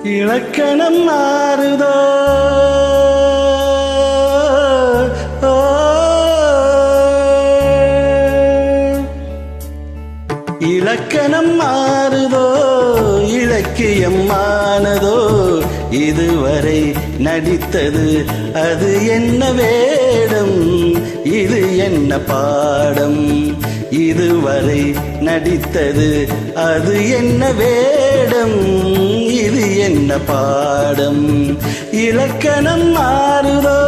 இலக்கணம் மாறுதோ இலக்கணம் மாறுதோ இலக்கியம் மானதோ இதுவரை நடித்தது அது என்ன வேடம் இது என்ன பாடம் இதுவரை நடித்தது அது என்ன வேடம் இது என்ன பாடம் இலக்கணம் மாறுதோ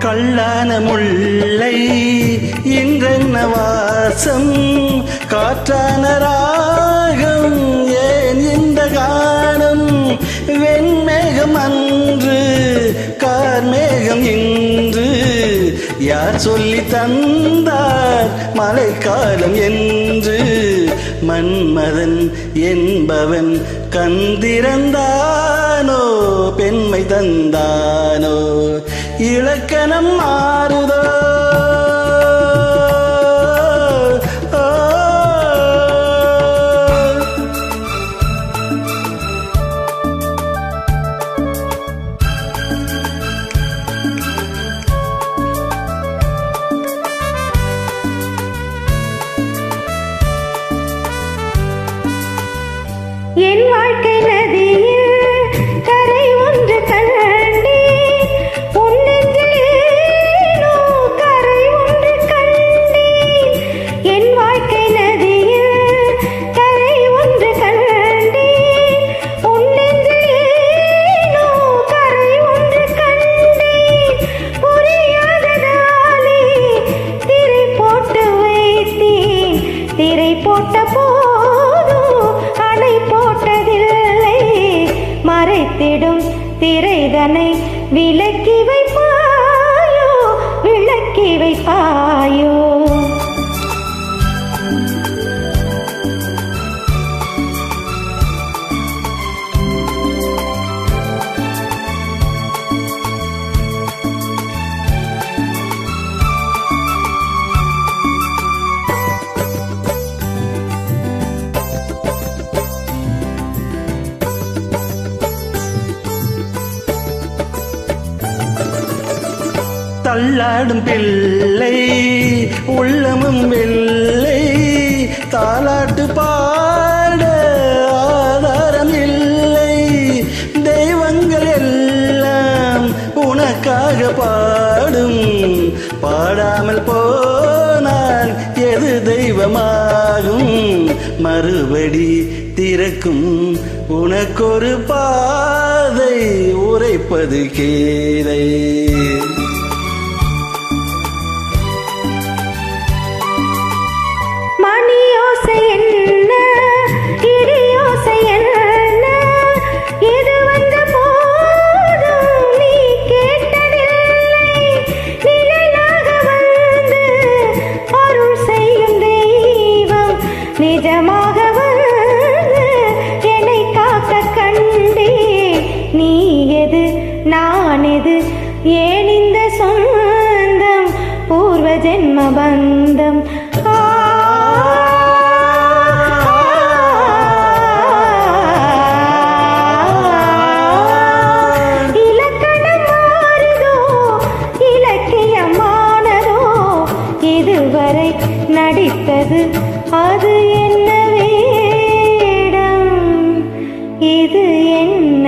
கள்ளான முல்லை இன்றென்ன வாசம் காற்றான ராகம் ஏன் இந்த கானம் வெண்மேகம் அன்று கார்மேகம் இன்று யார் சொல்லி தந்தார் மழைக்காலம் என்று மன்மதன் என்பவன் கந்திரந்தானோ பெண்மை தந்தானோ இலக்கணம் மாறுதோ என் வாழ்க்கை நதியில் கரை ஒன்று கண்டே உன் நெஞ்சில் ஏனோ கரை ஒன்று கண்டேன் என் வாழ்க்கை நதியில் கரை ஒன்று கண்டேன் உன் நெஞ்சில் ஏனோ கரை ஒன்று கண்டேன் புரியாததாலே திரை போட்டு வைத்தேன் திரை போட்ட மறைத்திடும் திரைதனை விலக்கி வைப்பாயோ விளக்கி வைப்பாயோ தள்ளாடும் பிள்ளை உள்ளமும் வெள்ளை தாலாட்டு பாட ஆதாரம் இல்லை தெய்வங்கள் எல்லாம் உனக்காக பாடும் பாடாமல் போனால் எது தெய்வமாகும் மறுபடி திறக்கும் உனக்கொரு பாதை உரைப்பது கேளை நிஜமாக வந்து என்னை காக்க கண்டே நீ எது நான் எது ஏன் இந்த சொந்தம் பூர்வ ஜென்ம பந்தம் இலக்கணம் மாறுதோ இலக்கியமானதோ இதுவரை நடித்தது அது என்ன வேடம் இது என்ன